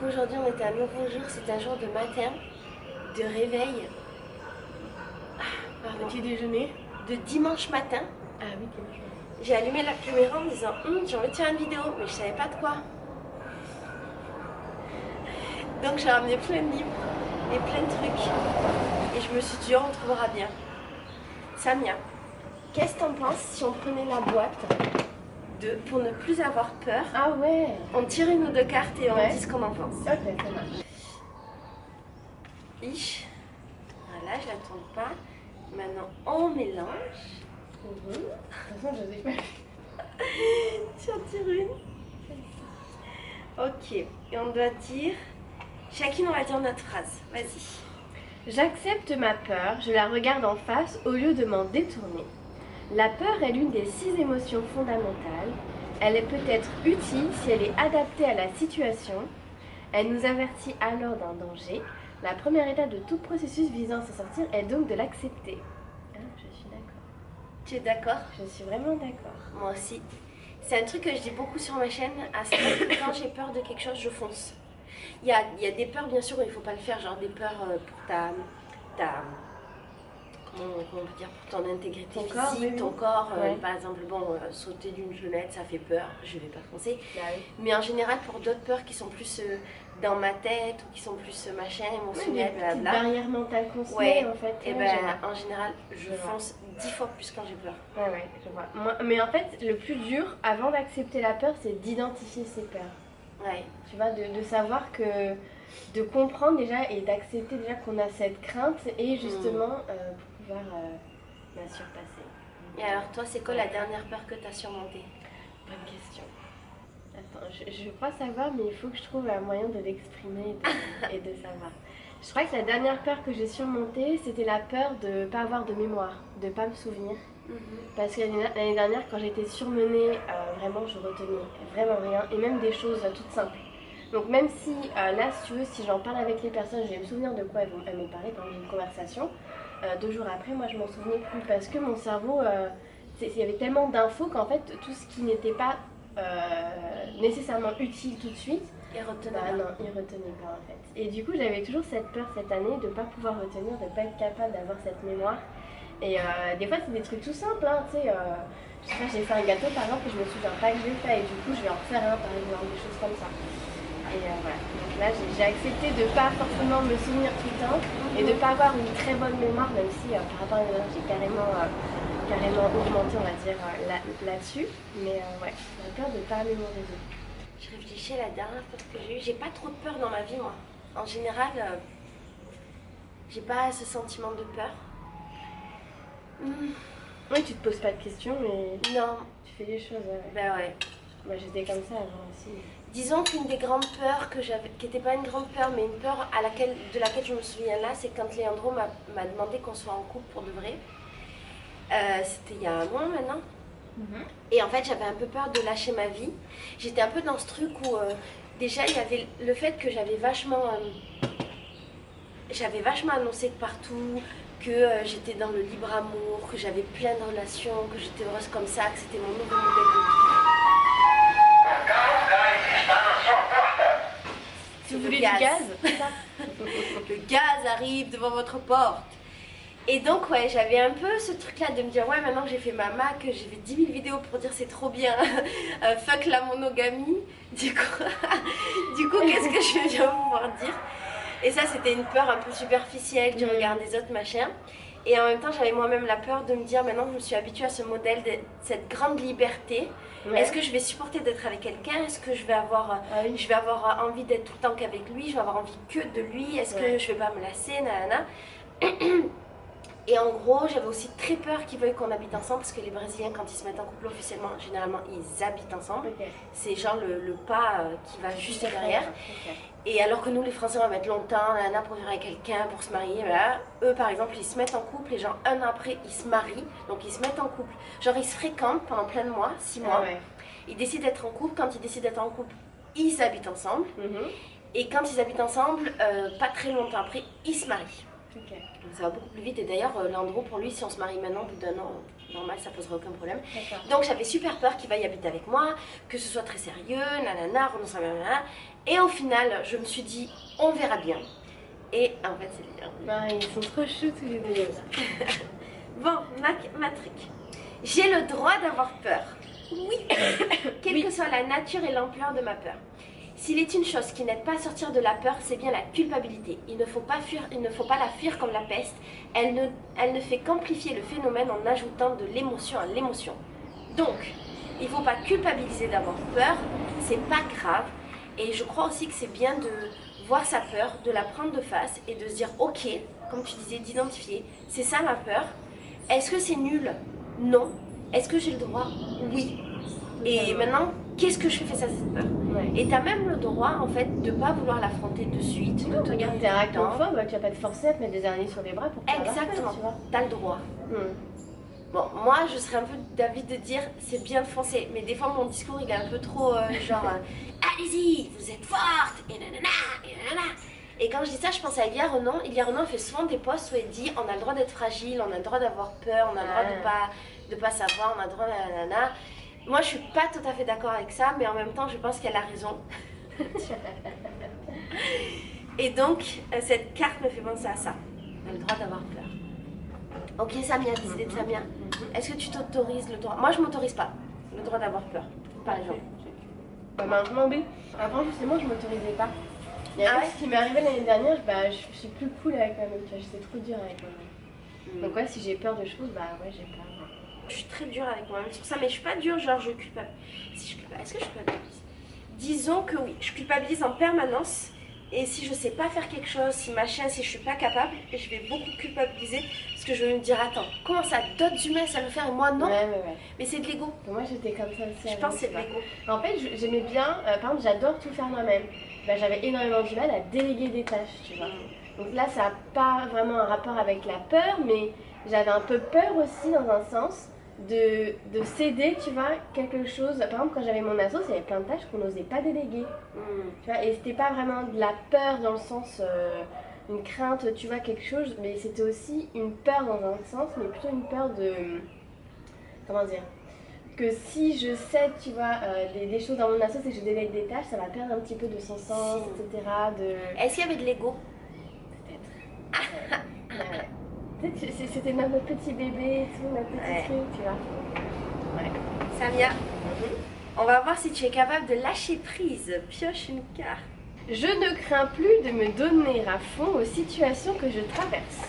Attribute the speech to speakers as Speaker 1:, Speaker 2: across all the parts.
Speaker 1: coup aujourd'hui on était un nouveau jour, c'est un jour de matin, de réveil.
Speaker 2: Petit déjeuner.
Speaker 1: De dimanche matin.
Speaker 2: Ah oui, dimanche matin.
Speaker 1: J'ai allumé la caméra en me disant j'ai envie de faire une vidéo, mais je savais pas de quoi. Donc j'ai ramené plein de livres et plein de trucs. Et je me suis dit on trouvera bien. Samia, qu'est-ce que t'en penses si on prenait la boîte pour ne plus avoir peur?
Speaker 2: Ah ouais.
Speaker 1: On tire une ou deux cartes et on dit ce qu'on en pense.
Speaker 2: Ok, ça marche.
Speaker 1: Ich. Voilà, je la tourne pas. Maintenant on mélange.
Speaker 2: De toute façon, je sais pas.
Speaker 1: Tu en tires une. Ok, et on doit dire... Chacune on va dire notre phrase, vas-y.
Speaker 2: J'accepte ma peur, je la regarde en face au lieu de m'en détourner. La peur est l'une des 6 émotions fondamentales. Elle est peut-être utile si elle est adaptée à la situation. Elle nous avertit alors d'un danger. La première étape de tout processus visant à s'en sortir est donc de l'accepter. Ah, je suis d'accord.
Speaker 1: Tu es d'accord?
Speaker 2: Je suis vraiment d'accord.
Speaker 1: Moi aussi. C'est un truc que je dis beaucoup sur ma chaîne, à savoir que quand j'ai peur de quelque chose, je fonce. Il y a des peurs bien sûr où il ne faut pas le faire, genre des peurs pour ta comment on peut dire, pour ton intégrité
Speaker 2: Ton
Speaker 1: physique,
Speaker 2: corps, oui.
Speaker 1: ton corps.
Speaker 2: Ouais.
Speaker 1: Par exemple, sauter d'une fenêtre, ça fait peur, je vais pas foncer.
Speaker 2: Bah oui.
Speaker 1: Mais en général, pour d'autres peurs qui sont plus dans ma tête ou qui sont plus machin, émotionnelles,
Speaker 2: Des petites
Speaker 1: blablabla.
Speaker 2: barrières mentales qu'on se
Speaker 1: Ouais,
Speaker 2: met en fait.
Speaker 1: et
Speaker 2: Ouais,
Speaker 1: ben
Speaker 2: je vois.
Speaker 1: en général, je fonce 10 fois plus quand j'ai peur.
Speaker 2: Ouais, je vois. Mais en fait, le plus dur, avant d'accepter la peur, c'est d'identifier ses peurs.
Speaker 1: Ouais.
Speaker 2: Tu vois, de savoir que... De comprendre déjà et d'accepter déjà qu'on a cette crainte et justement pour pouvoir la surpasser.
Speaker 1: Et alors toi, c'est quoi la dernière peur que tu as surmontée?
Speaker 2: Bonne question. Attends, je crois savoir, mais il faut que je trouve un moyen de l'exprimer et de savoir. Je crois que la dernière peur que j'ai surmontée, c'était la peur de ne pas avoir de mémoire, de ne pas me souvenir. Parce que l'année dernière, quand j'étais surmenée, vraiment, je retenais vraiment rien, et même des choses toutes simples. Donc même si, là, si tu veux, si j'en parle avec les personnes, je vais me souvenir de quoi elles me parlaient pendant une conversation. 2 jours après, moi, je m'en souvenais plus, parce que mon cerveau, il y avait tellement d'infos qu'en fait, tout ce qui n'était pas nécessairement utile tout de suite,
Speaker 1: Et retenez
Speaker 2: bah non, il retenait pas en fait. Et du coup, j'avais toujours cette peur cette année de ne pas pouvoir retenir, de ne pas être capable d'avoir cette mémoire. Et des fois, c'est des trucs tout simples, hein, tu sais. Je sais pas, j'ai fait un gâteau par exemple et je me souviens pas que je l'ai fait, et du coup, je vais en refaire un par exemple, des choses comme ça. Et voilà. Donc là, j'ai accepté de ne pas forcément me souvenir tout le temps et de ne pas avoir une très bonne mémoire, même si par rapport à l'année dernière, j'ai carrément augmenté, on va dire, là-dessus. Mais ouais, j'ai peur de ne pas mémoriser.
Speaker 1: Je réfléchis à la dernière peur que j'ai eue. J'ai pas trop de peur dans ma vie, moi. En général, j'ai pas ce sentiment de peur.
Speaker 2: Oui, tu te poses pas de questions, mais
Speaker 1: Non.
Speaker 2: tu fais les choses.
Speaker 1: Ben ouais.
Speaker 2: Moi, j'étais comme ça avant aussi.
Speaker 1: Disons qu'une des grandes peurs que j'avais, qui n'était pas une grande peur, mais une peur de laquelle je me souviens là, c'est quand Léandro m'a demandé qu'on soit en couple pour de vrai. C'était il y a un mois maintenant. Et en fait, j'avais un peu peur de lâcher ma vie. J'étais un peu dans ce truc où déjà il y avait le fait que j'avais vachement annoncé de partout que j'étais dans le libre amour, que j'avais plein de relations, que j'étais heureuse comme ça, que c'était mon nouveau modèle de vie.
Speaker 2: Si vous voulez du gaz,
Speaker 1: le gaz arrive devant votre porte. Et donc ouais, j'avais un peu ce truc là de me dire ouais, maintenant que j'ai fait ma Mac, que j'ai fait 10 000 vidéos pour dire c'est trop bien, fuck la monogamie, du coup qu'est-ce que je vais bien pouvoir dire? Et ça c'était une peur un peu superficielle du regard des autres machin. Et en même temps j'avais moi-même la peur de me dire maintenant que je me suis habituée à ce modèle, de cette grande liberté. Ouais. Est-ce que je vais supporter d'être avec quelqu'un? Est-ce que je vais avoir envie d'être tout le temps qu'avec lui? Je vais avoir envie que de lui? Est-ce que je vais pas me lasser? Nanana. Et en gros, j'avais aussi très peur qu'ils veuillent qu'on habite ensemble, parce que les Brésiliens, quand ils se mettent en couple officiellement, généralement, ils habitent ensemble. C'est genre le pas qui va juste derrière. Et alors que nous, les Français, on va mettre longtemps pour vivre avec quelqu'un, pour se marier. Voilà. Eux, par exemple, ils se mettent en couple et genre un an après, ils se marient. Donc ils se mettent en couple. Genre ils se fréquentent pendant plein de mois, 6 mois. Ils décident d'être en couple. Quand ils décident d'être en couple, ils habitent ensemble. Et quand ils habitent ensemble, pas très longtemps après, ils se marient.
Speaker 2: Ok.
Speaker 1: Donc ça va beaucoup plus vite. Et d'ailleurs, Landreau, pour lui, si on se marie maintenant, au bout d'un an, normal, ça poserait aucun problème.
Speaker 2: D'accord.
Speaker 1: Donc j'avais super peur qu'il va y habiter avec moi, que ce soit très sérieux, nanana, renonce à nanana. Et au final, je me suis dit, on verra bien. Et en fait, c'est bien.
Speaker 2: Ah, ils sont trop choux tous les deux.
Speaker 1: Bon, ma truc. J'ai le droit d'avoir peur. Oui. Quelle que soit la nature et l'ampleur de ma peur. S'il est une chose qui n'aide pas à sortir de la peur, c'est bien la culpabilité. Il ne faut pas la fuir comme la peste. Elle ne fait qu'amplifier le phénomène en ajoutant de l'émotion à l'émotion. Donc, il ne faut pas culpabiliser d'avoir peur, c'est pas grave. Et je crois aussi que c'est bien de voir sa peur, de la prendre de face et de se dire ok, comme tu disais, d'identifier, c'est ça ma peur. Est-ce que c'est nul? Non. Est-ce que j'ai le droit? Oui. Et maintenant, qu'est-ce que je fais face à cette peur?
Speaker 2: Ouais.
Speaker 1: Et tu as même le droit en fait de pas vouloir l'affronter de suite.
Speaker 2: Non, regarde, t'es arachnophobe, tu vas pas te forcer à te mettre des araignées sur les bras pour pas avoir peur,
Speaker 1: Exactement,
Speaker 2: tu vois.
Speaker 1: tu as le droit. Bon, moi je serais un peu d'avis de dire c'est bien de foncer, mais des fois mon discours il est un peu trop genre allez-y, vous êtes forte, et nanana, et nanana. Et quand je dis ça, je pense à Elia Renan. Elia Renan fait souvent des posts où elle dit on a le droit d'être fragile, on a le droit d'avoir peur, on a le droit de pas savoir, on a le droit de nanana. Moi je suis pas tout à fait d'accord avec ça, mais en même temps je pense qu'elle a raison. Et donc cette carte me fait penser à ça. On a le droit d'avoir peur. Ok Samia, décidé de Samia. Est-ce que tu t'autorises le droit? Moi je m'autorise pas le droit d'avoir peur, par exemple.
Speaker 2: Bah maintenant oui. Avant justement je m'autorisais pas. Et
Speaker 1: Ah
Speaker 2: après,
Speaker 1: ouais?
Speaker 2: ce qui m'est arrivé l'année dernière, je suis plus cool avec moi-même, tu vois, j'étais trop dure avec moi-même. Donc ouais, si j'ai peur de choses, bah ouais, j'ai peur.
Speaker 1: Je suis très dure avec moi-même sur ça, mais je suis pas dure, genre je culpabilise. Si je culpabilise, est-ce que je culpabilise? Disons que oui, je culpabilise en permanence. Et si je sais pas faire quelque chose, si machin, si je suis pas capable, je vais beaucoup culpabiliser parce que je vais me dire attends, comment ça, d'autres humains savent le faire et moi non?
Speaker 2: Ouais.
Speaker 1: Mais c'est de l'ego.
Speaker 2: Moi j'étais comme ça aussi.
Speaker 1: Je pense que c'est de
Speaker 2: avant,
Speaker 1: l'ego.
Speaker 2: tu vois. En fait, j'aimais bien, par exemple, j'adore tout faire moi-même. Bah, j'avais énormément du mal à déléguer des tâches, tu vois. Donc là, ça n'a pas vraiment un rapport avec la peur, mais j'avais un peu peur aussi dans un sens de céder, tu vois, quelque chose. Par exemple, quand j'avais mon asso, il y avait plein de tâches qu'on n'osait pas déléguer. Tu vois, et c'était pas vraiment de la peur dans le sens une crainte, tu vois, quelque chose, mais c'était aussi une peur dans un sens, mais plutôt une peur de comment dire, que si je cède, tu vois, des choses dans mon asso et que je délègue des tâches, ça va perdre un petit peu de son sens, etc.
Speaker 1: Est-ce qu'il y avait de l'ego?
Speaker 2: Peut-être. Ouais. C'était notre petit bébé et tout, notre petit truc, tu vois. Ouais.
Speaker 1: Samia, on va voir si tu es capable de lâcher prise. Pioche une carte.
Speaker 2: Je ne crains plus de me donner à fond aux situations que je traverse.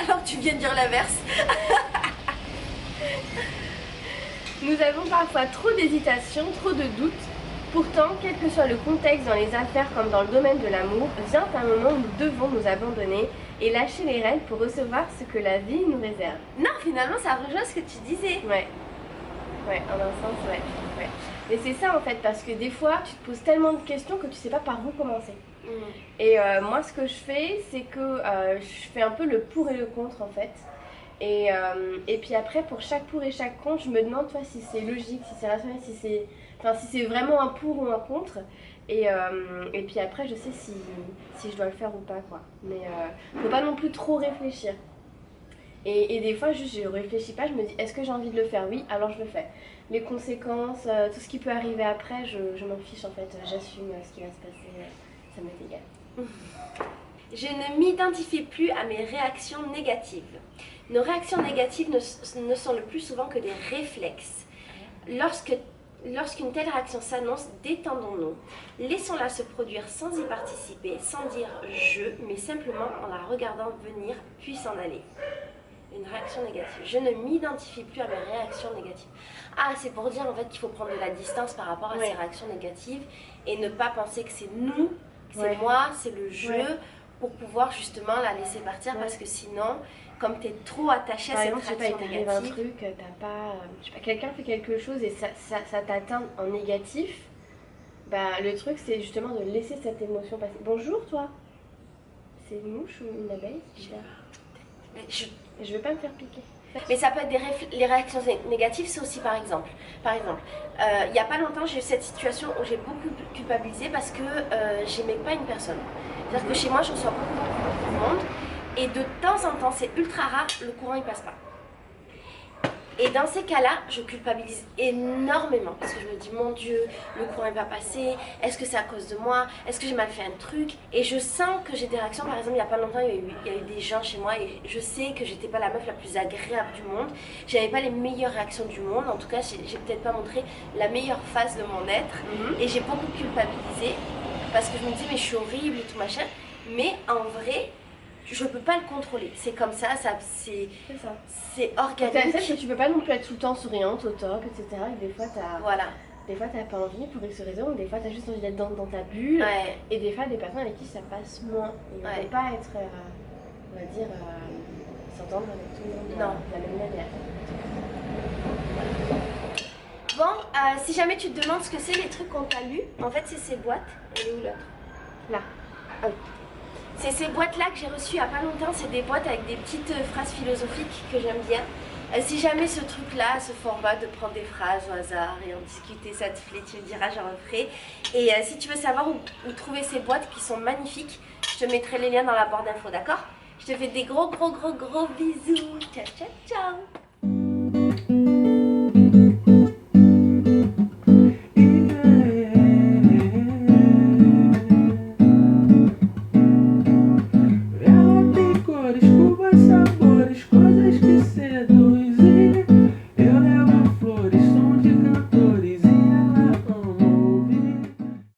Speaker 1: Alors tu viens de dire l'inverse.
Speaker 2: Nous avons parfois trop d'hésitation, trop de doutes. Pourtant, quel que soit le contexte dans les affaires comme dans le domaine de l'amour, vient un moment où nous devons nous abandonner et lâcher les rênes pour recevoir ce que la vie nous réserve.
Speaker 1: Non, finalement ça rejoint ce que tu disais.
Speaker 2: Ouais, en un sens, ouais. Mais c'est ça en fait, parce que des fois, tu te poses tellement de questions que tu sais pas par où commencer. Et moi, ce que je fais, c'est que je fais un peu le pour et le contre en fait. Et puis après, pour chaque pour et chaque contre, je me demande toi, si c'est logique, si c'est rationnel, si c'est vraiment un pour ou un contre. Et puis après, je sais si je dois le faire ou pas, quoi. Mais faut pas non plus trop réfléchir. Et des fois, juste, je réfléchis pas, je me dis, est-ce que j'ai envie de le faire? Oui, alors je le fais. Les conséquences, tout ce qui peut arriver après, je m'en fiche en fait. J'assume ce qui va se passer, ça m'est égal.
Speaker 1: Je ne m'identifie plus à mes réactions négatives. Nos réactions négatives ne sont le plus souvent que des réflexes. Lorsqu'une telle réaction s'annonce, détendons-nous. Laissons-la se produire sans y participer, sans dire « je », mais simplement en la regardant venir, puis s'en aller. Une réaction négative. Je ne m'identifie plus à mes réactions négatives. Ah, c'est pour dire en fait qu'il faut prendre de la distance par rapport à ces réactions négatives et ne pas penser que c'est nous, que c'est moi, c'est le jeu, pour pouvoir justement la laisser partir parce que sinon, comme tu es trop attaché à cette réaction négative...
Speaker 2: un truc, t'as pas... je sais pas, quelqu'un fait quelque chose et ça t'atteint en négatif, bah le truc c'est justement de laisser cette émotion passer. Bonjour toi. C'est une mouche ou une abeille? Je veux pas me faire piquer.
Speaker 1: Mais ça peut être les réactions négatives, c'est aussi par exemple, il n'y a pas longtemps j'ai eu cette situation où j'ai beaucoup culpabilisé parce que j'aimais pas une personne. C'est-à-dire que chez moi je reçois beaucoup de monde Et de temps en temps, c'est ultra rare, le courant il passe pas. Et dans ces cas-là, je culpabilise énormément parce que je me dis mon Dieu, le courant n'est pas passé, est-ce que c'est à cause de moi, est-ce que j'ai mal fait un truc? Et je sens que j'ai des réactions, par exemple il n'y a pas longtemps il y a eu des gens chez moi et je sais que j'étais pas la meuf la plus agréable du monde, j'avais pas les meilleures réactions du monde, en tout cas j'ai peut-être pas montré la meilleure face de mon être et j'ai beaucoup culpabilisé parce que je me dis mais je suis horrible et tout machin, mais en vrai je peux pas le contrôler, c'est comme ça, c'est organique.
Speaker 2: Que tu peux pas non plus être tout le temps souriante, au top, etc. Et des fois
Speaker 1: Voilà.
Speaker 2: Des fois t'as pas envie pour X raison, des fois t'as juste envie d'être dans ta bulle.
Speaker 1: Ouais.
Speaker 2: Et des fois des personnes avec qui ça passe moins. Et on peut pas être, on va dire, s'entendre avec tout le monde de la même manière.
Speaker 1: Bon, si jamais tu te demandes ce que c'est les trucs qu'on t'a lu, en fait c'est ces boîtes. Elle est où l'autre?
Speaker 2: Là.
Speaker 1: Ah oui. C'est ces boîtes-là que j'ai reçues il n'y a pas longtemps, c'est des boîtes avec des petites phrases philosophiques que j'aime bien. Si jamais ce truc-là, ce format de prendre des phrases au hasard et en discuter, ça te plaît, tu me diras, j'en referai. Et si tu veux savoir où trouver ces boîtes qui sont magnifiques, je te mettrai les liens dans la barre d'infos, d'accord? Je te fais des gros bisous. Ciao, ciao.